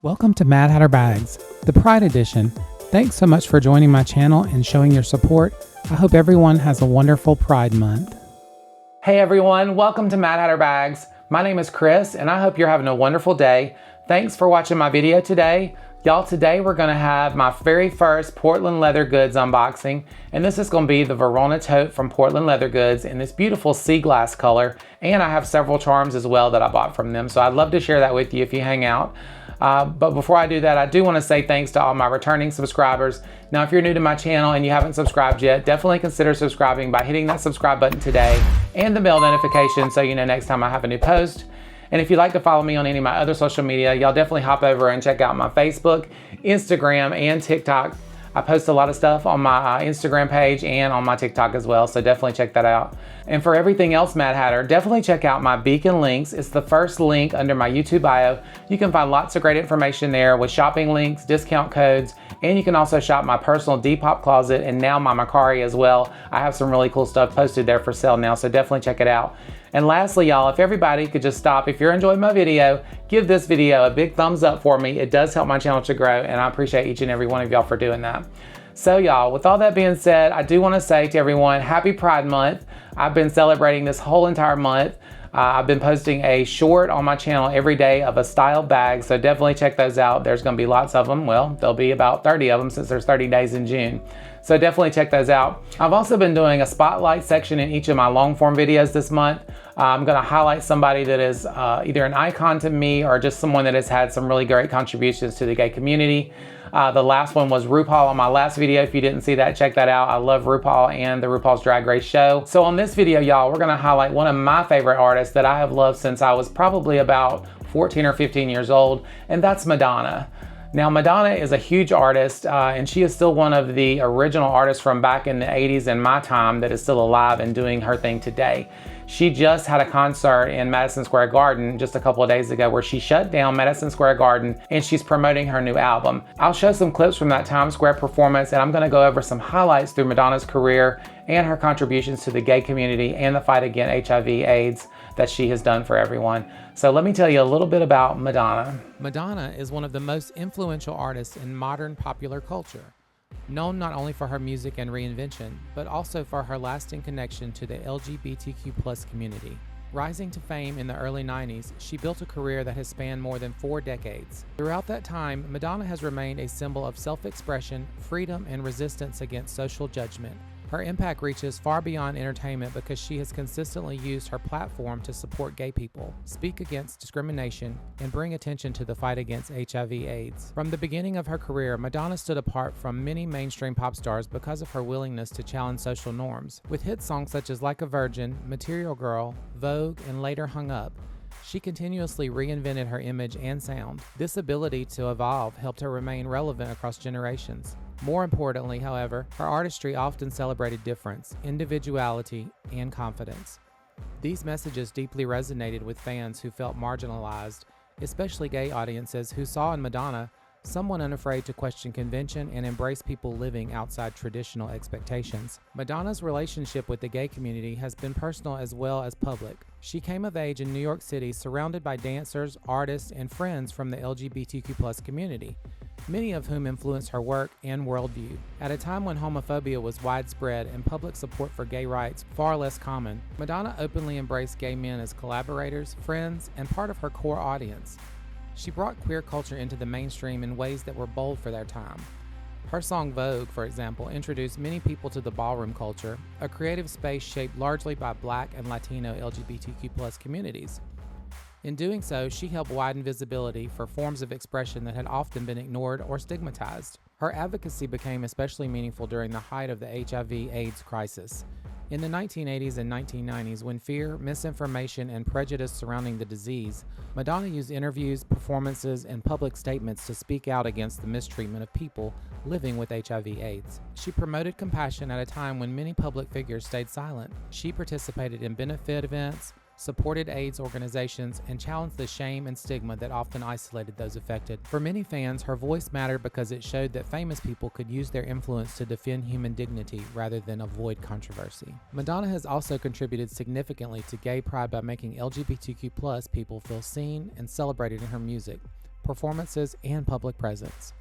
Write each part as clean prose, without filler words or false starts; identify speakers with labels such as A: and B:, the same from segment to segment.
A: Welcome to Mad Hatter Bags, the Pride Edition. Thanks so much for joining my channel and showing your support. I hope everyone has a wonderful Pride Month. Hey everyone, welcome to Mad Hatter Bags. My name is Chris and I hope you're having a wonderful day. Thanks for watching my video today. Y'all, today we're gonna have my very first Portland leather goods unboxing, and this is gonna be the Verona Tote from Portland Leather Goods in this beautiful sea glass color, and I have several charms as well that I bought from them, so I'd love to share that with you if you hang out. But before I do that, I do want to say thanks to all my returning subscribers. Now, if you're new to my channel and you haven't subscribed yet, definitely consider subscribing by hitting that subscribe button today and the bell notification so you know next time I have a new post. And if you'd like to follow me on any of my other social media, y'all definitely hop over and check out my Facebook, Instagram, and TikTok. I post a lot of stuff on my Instagram page and on my TikTok as well, so definitely check that out. And for everything else Mad Hatter, definitely check out my beacon links. It's the first link under my YouTube bio. You can find lots of great information there with shopping links, discount codes, and you can also shop my personal Depop closet and now my Mercari as well. I have some really cool stuff posted there for sale now, so definitely check it out. And lastly, y'all, if everybody could just stop, if you're enjoying my video, give this video a big thumbs up for me. It does help my channel to grow, and I appreciate each and every one of y'all for doing that. So y'all, with all that being said, I do want to say to everyone, happy Pride Month. I've been celebrating this whole entire month. I've been posting a short on my channel every day of a style bag, so definitely check those out. There's going to be lots of them. Well, there'll be about 30 of them since there's 30 days in June. So definitely check those out. I've also been doing a spotlight section in each of my long form videos this month. I'm going to highlight somebody that is either an icon to me or just someone that has had some really great contributions to the gay community. The last one was RuPaul on my last video. If you didn't see that, check that out. I love RuPaul and the RuPaul's Drag Race show. So on this video, y'all, we're going to highlight one of my favorite artists that I have loved since I was probably about 14 or 15 years old, and that's Madonna. Now, Madonna is a huge artist, and she is still one of the original artists from back in the 80s and my time that is still alive and doing her thing today. She just had a concert in Madison Square Garden just a couple of days ago where she shut down Madison Square Garden and she's promoting her new album. I'll show some clips from that Times Square performance, and I'm going to go over some highlights through Madonna's career and her contributions to the gay community and the fight against HIV/AIDS that she has done for everyone. So let me tell you a little bit about Madonna. Madonna is one of the most influential artists in modern popular culture, known not only for her music and reinvention, but also for her lasting connection to the LGBTQ+ community. Rising to fame in the early 90s, she built a career that has spanned more than 4 decades. Throughout that time, Madonna has remained a symbol of self-expression, freedom, and resistance against social judgment. Her impact reaches far beyond entertainment because she has consistently used her platform to support gay people, speak against discrimination, and bring attention to the fight against HIV/AIDS. From the beginning of her career, Madonna stood apart from many mainstream pop stars because of her willingness to challenge social norms. With hit songs such as Like a Virgin, Material Girl, Vogue, and later Hung Up, she continuously reinvented her image and sound. This ability to evolve helped her remain relevant across generations. More importantly, however, her artistry often celebrated difference, individuality, and confidence. These messages deeply resonated with fans who felt marginalized, especially gay audiences who saw in Madonna someone unafraid to question convention and embrace people living outside traditional expectations. Madonna's relationship with the gay community has been personal as well as public. She came of age in New York City surrounded by dancers, artists, and friends from the LGBTQ+ community, many of whom influenced her work and worldview. At a time when homophobia was widespread and public support for gay rights far less common, Madonna openly embraced gay men as collaborators, friends, and part of her core audience. She brought queer culture into the mainstream in ways that were bold for their time. Her song Vogue, for example, introduced many people to the ballroom culture, a creative space shaped largely by Black and Latino LGBTQ+ communities. In doing so, she helped widen visibility for forms of expression that had often been ignored or stigmatized. Her advocacy became especially meaningful during the height of the HIV/AIDS crisis. In the 1980s and 1990s, when fear, misinformation, and prejudice surrounding the disease, Madonna used interviews, performances, and public statements to speak out against the mistreatment of people living with HIV/AIDS. She promoted compassion at a time when many public figures stayed silent. She participated in benefit events, supported AIDS organizations, and challenged the shame and stigma that often isolated those affected. For many fans, her voice mattered because it showed that famous people could use their influence to defend human dignity rather than avoid controversy. Madonna has also contributed significantly to gay pride by making LGBTQ+ people feel seen and celebrated in her music. performances, and public presence.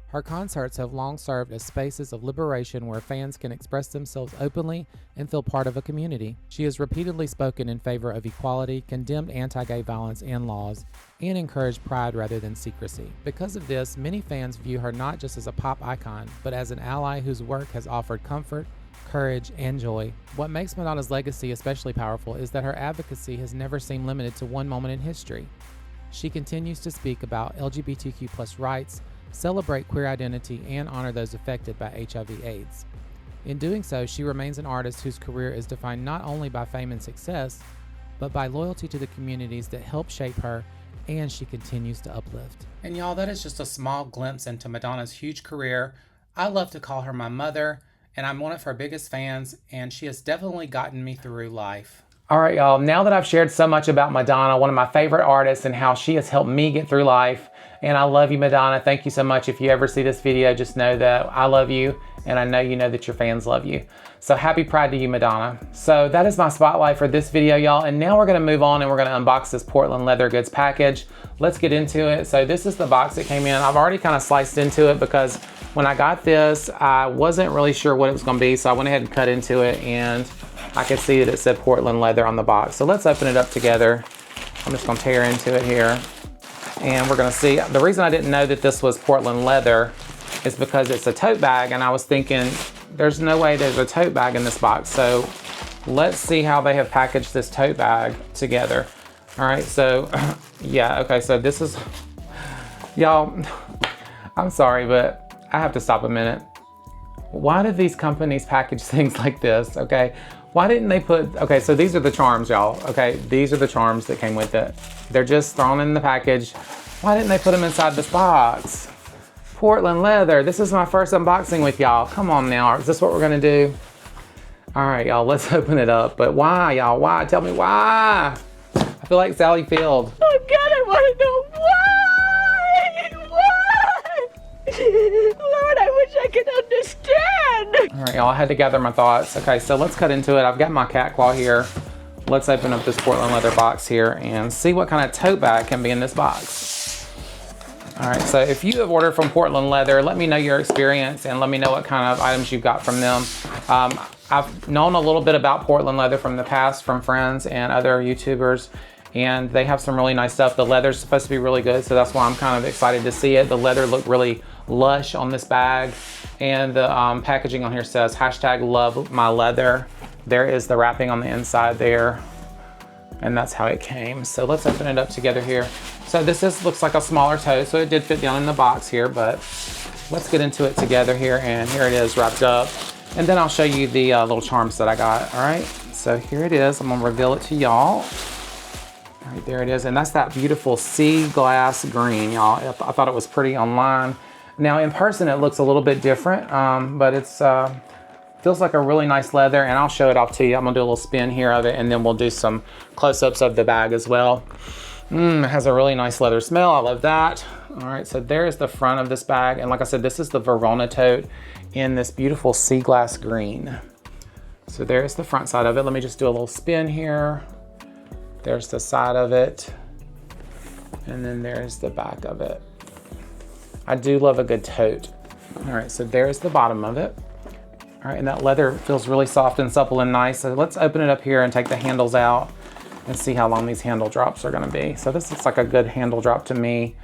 A: Her concerts have long served as spaces of liberation where fans can express themselves openly and feel part of a community. She has repeatedly spoken in favor of equality, condemned anti-gay violence and laws, and encouraged pride rather than secrecy. Because of this, many fans view her not just as a pop icon, but as an ally whose work has offered comfort, courage, and joy. What makes Madonna's legacy especially powerful is that her advocacy has never seemed limited to one moment in history. She continues to speak about LGBTQ+ rights, celebrate queer identity, and honor those affected by HIV/AIDS. In doing so, she remains an artist whose career is defined not only by fame and success, but by loyalty to the communities that help shape her, and she continues to uplift. And y'all, that is just a small glimpse into Madonna's huge career. I love to call her my mother, and I'm one of her biggest fans, and she has definitely gotten me through life. All right, y'all, now that I've shared so much about Madonna, one of my favorite artists, and how she has helped me get through life, and I love you, Madonna. Thank you so much. If you ever see this video, just know that I love you, and I know you know that your fans love you. So happy Pride to you, Madonna. So that is my spotlight for this video, y'all. And now we're gonna move on and we're gonna unbox this Portland leather goods package. Let's get into it. So this is the box that came in. I've already kind of sliced into it because when I got this, I wasn't really sure what it was gonna be. So I went ahead and cut into it, and I could see that it said Portland leather on the box. So let's open it up together. I'm just gonna tear into it here. And we're gonna see, the reason I didn't know that this was Portland leather is because it's a tote bag, and I was thinking, there's no way there's a tote bag in this box. So let's see how they have packaged this tote bag together. All right, so yeah, okay, so this is, y'all, I'm sorry, but I have to stop a minute. Why do these companies package things like this, okay? Why didn't they put, okay, so these are the charms, y'all, okay? These are the charms that came with it. They're just thrown in the package. Why didn't they put them inside this box? Portland leather, this is my first unboxing with y'all. Come on now, is this what we're gonna do? All right, y'all, let's open it up. But why, y'all, why? Tell me why. I feel like Sally Field.
B: Oh God, I wanna know why? Why? Lord, I wish I could understand.
A: All right, y'all, I had to gather my thoughts. Okay, so let's cut into it. I've got my cat claw here. Let's open up this Portland leather box here and see what kind of tote bag can be in this box. All right, so if you have ordered from Portland leather, let me know your experience and let me know what kind of items you got from them. I've known a little bit about Portland leather from the past from friends and other YouTubers, and they have some really nice stuff. The leather's supposed to be really good, so that's why I'm kind of excited to see it. The leather looked really lush on this bag, and the packaging on here says #LoveMyLeather. There is the wrapping on the inside there, and that's how it came. So let's open it up together here. So this looks like a smaller tote, so it did fit down in the box here, but let's get into it together here, and here it is wrapped up. And then I'll show you the little charms that I got, all right? So here it is, I'm gonna reveal it to y'all. All right, there it is, and that's that beautiful sea glass green, y'all. I thought it was pretty online. Now in person, it looks a little bit different, but it's feels like a really nice leather, and I'll show it off to you. I'm gonna do a little spin here of it, and then we'll do some close-ups of the bag as well. It has a really nice leather smell, I love that. All right, so there's the front of this bag, and like I said, this is the Verona Tote in this beautiful sea glass green. So there's the front side of it. Let me just do a little spin here. There's the side of it, and then there's the back of it. I do love a good tote. All right, so there's the bottom of it. All right, and that leather feels really soft and supple and nice. So let's open it up here and take the handles out and see how long these handle drops are gonna be. So this looks like a good handle drop to me.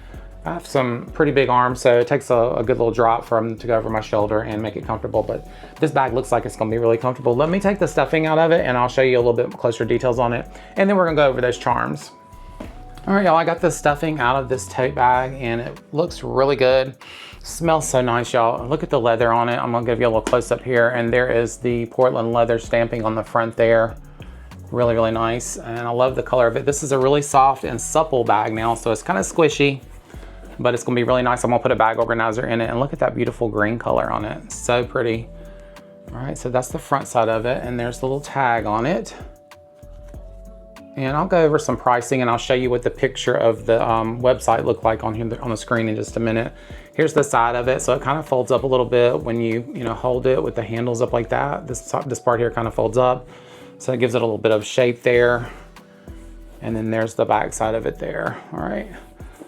A: I have some pretty big arms, so it takes a good little drop for them to go over my shoulder and make it comfortable, but this bag looks like it's gonna be really comfortable. Let me take the stuffing out of it and I'll show you a little bit closer details on it. And then we're gonna go over those charms. All right, y'all, I got the stuffing out of this tote bag and it looks really good. Smells so nice, y'all. Look at the leather on it. I'm gonna give you a little close up here, and there is the Portland leather stamping on the front there. Really, really nice, and I love the color of it. This is a really soft and supple bag now, so it's kind of squishy, but it's gonna be really nice. I'm gonna put a bag organizer in it, and look at that beautiful green color on it. So pretty. All right, so that's the front side of it, and there's the little tag on it. And I'll go over some pricing, and I'll show you what the picture of the website looked like on here on the screen in just a minute. Here's the side of it, so it kind of folds up a little bit when you hold it with the handles up like that. This part here kind of folds up, so it gives it a little bit of shape there. And then there's the back side of it there. All right,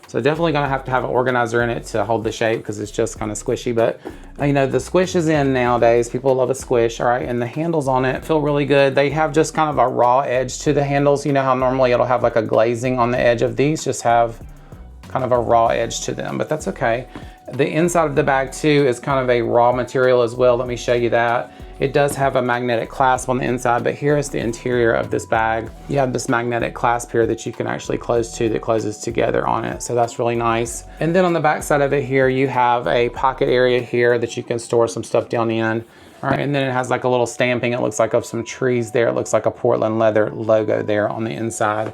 A: So definitely gonna have to have an organizer in it to hold the shape because it's just kind of squishy. But you know, the squish is in nowadays. People love a squish, all right? And the handles on it feel really good. They have just kind of a raw edge to the handles. You know how normally it'll have like a glazing on the edge of these, just have kind of a raw edge to them, but that's okay. The inside of the bag too is kind of a raw material as well. Let me show you that. It does have a magnetic clasp on the inside, but here is the interior of this bag. You have this magnetic clasp here that you can actually close to, that closes together on it. So that's really nice. And then on the back side of it here, you have a pocket area here that you can store some stuff down in. All right, and then it has like a little stamping. It looks like of some trees there. It looks like a Portland leather logo there on the inside.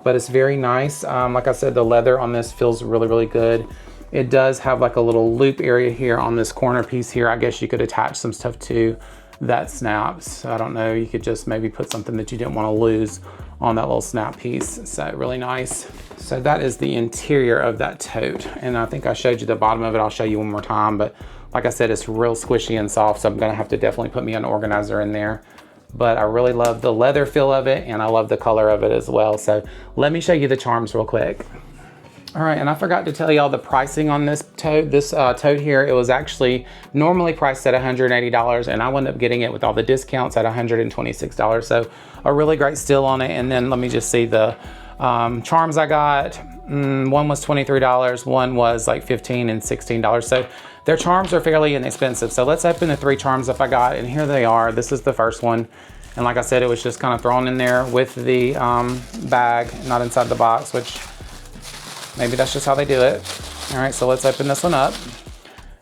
A: But it's very nice. Like I said, the leather on this feels really, really good. It does have like a little loop area here on this corner piece here. I guess you could attach some stuff to that snaps. I don't know, you could just maybe put something that you didn't want to lose on that little snap piece. So really nice. So that is the interior of that tote. And I think I showed you the bottom of it. I'll show you one more time. But like I said, it's real squishy and soft. So I'm gonna have to definitely put me an organizer in there. But I really love the leather feel of it, and I love the color of it as well. So let me show you the charms real quick. All right, and I forgot to tell y'all the pricing on this tote. This tote here, it was actually normally priced at $180, and I wound up getting it with all the discounts at $126. So a really great steal on it. And then let me just see the charms I got. One was $23, one was like $15 and $16. So their charms are fairly inexpensive. So let's open the 3 charms up I got, and here they are. This is the first one. And like I said, it was just kind of thrown in there with the bag, not inside the box, which maybe that's just how they do it. All right, so let's open this one up.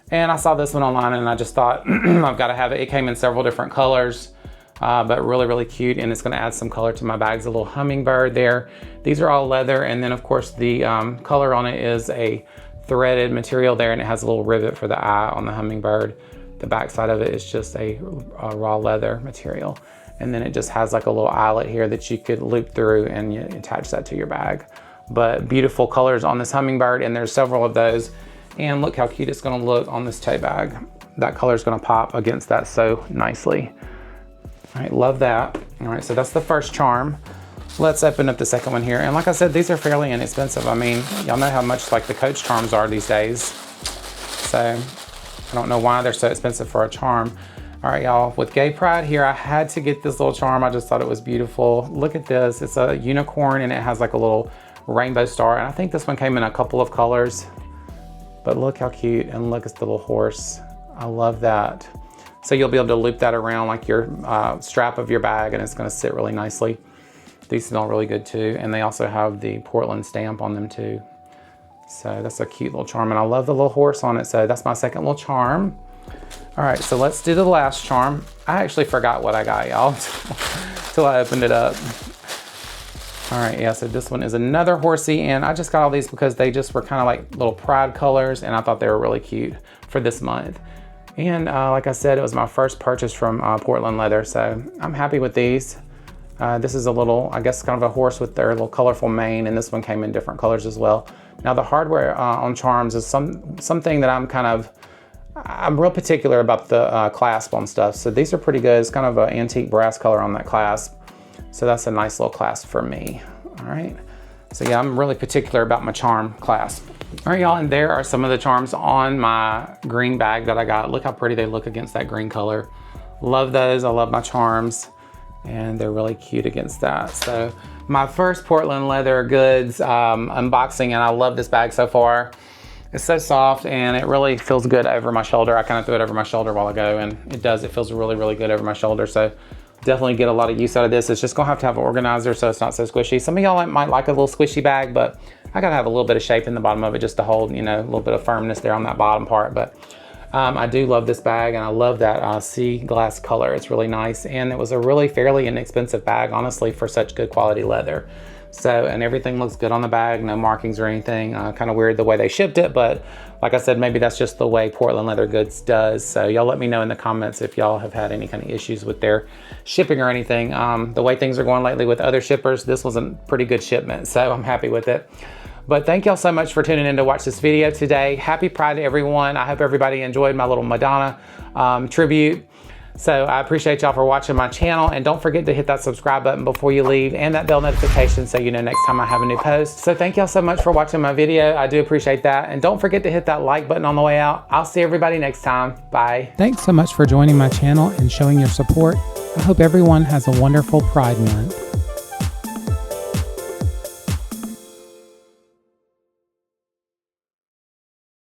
A: And I saw this one online and I just thought, I've got to have it. It came in several different colors, but really, really cute. And it's gonna add some color to my bags. A little hummingbird there. These are all leather. And then of course the color on it is a threaded material there, and it has a little rivet for the eye on the hummingbird. The back side of it is just a raw leather material. And then it just has like a little eyelet here that you could loop through and you attach that to your bag. But beautiful colors on this hummingbird, and there's several of those. And look how cute it's gonna look on this tote bag. That color is gonna pop against that so nicely. All right, love that. All right, so that's the first charm. Let's open up the second one here. And like I said, these are fairly inexpensive. I mean, y'all know how much like the Coach charms are these days. So I don't know why they're so expensive for a charm. All right, y'all, with Gay Pride here, I had to get this little charm. I just thought it was beautiful. Look at this, it's a unicorn and it has like a little rainbow star. And I think this one came in a couple of colors, but look how cute. And look, it's the little horse. I love that. So you'll be able to loop that around like your strap of your bag, and it's gonna sit really nicely. These smell really good too. And they also have the Portland stamp on them too. So that's a cute little charm. And I love the little horse on it. So that's my second little charm. All right, so let's do the last charm. I actually forgot what I got, y'all, till I opened it up. All right, yeah, so this one is another horsey, and I just got all these because they just were kind of like little pride colors, and I thought they were really cute for this month. And like I said, it was my first purchase from Portland Leather, so I'm happy with these. This is a little, I guess, kind of a horse with their little colorful mane, and this one came in different colors as well. Now the hardware on charms is something that I'm real particular about the clasp on stuff. So these are pretty good. It's kind of an antique brass color on that clasp. So that's a nice little clasp for me. All right. So yeah, I'm really particular about my charm clasp. All right, y'all, and there are some of the charms on my green bag that I got. Look how pretty they look against that green color. Love those. I love my charms, and they're really cute against that. So my first Portland Leather Goods unboxing, and I love this bag so far. It's so soft, and it really feels good over my shoulder. I kind of threw it over my shoulder a while ago, and it does. It feels really, really good over my shoulder. So definitely get a lot of use out of this. It's just gonna have to have an organizer so it's not so squishy. Some of y'all might like a little squishy bag, but I gotta have a little bit of shape in the bottom of it just to hold, you know, a little bit of firmness there on that bottom part. But I do love this bag, and I love that sea glass color. It's really nice, and it was a really fairly inexpensive bag, honestly, for such good quality leather. So, and everything looks good on the bag, no markings or anything. Kind of weird the way they shipped it, but like I said, maybe that's just the way Portland Leather Goods does. So y'all let me know in the comments if y'all have had any kind of issues with their shipping or anything. The way things are going lately with other shippers, this was a pretty good shipment, so I'm happy with it. But thank y'all so much for tuning in to watch this video today. Happy Pride to everyone. I hope everybody enjoyed my little Madonna tribute. So I appreciate y'all for watching my channel, and don't forget to hit that subscribe button before you leave and that bell notification so you know next time I have a new post. So thank y'all so much for watching my video. I do appreciate that. And don't forget to hit that like button on the way out. I'll see everybody next time. Bye. Thanks so much for joining my channel and showing your support. I hope everyone has a wonderful Pride Month.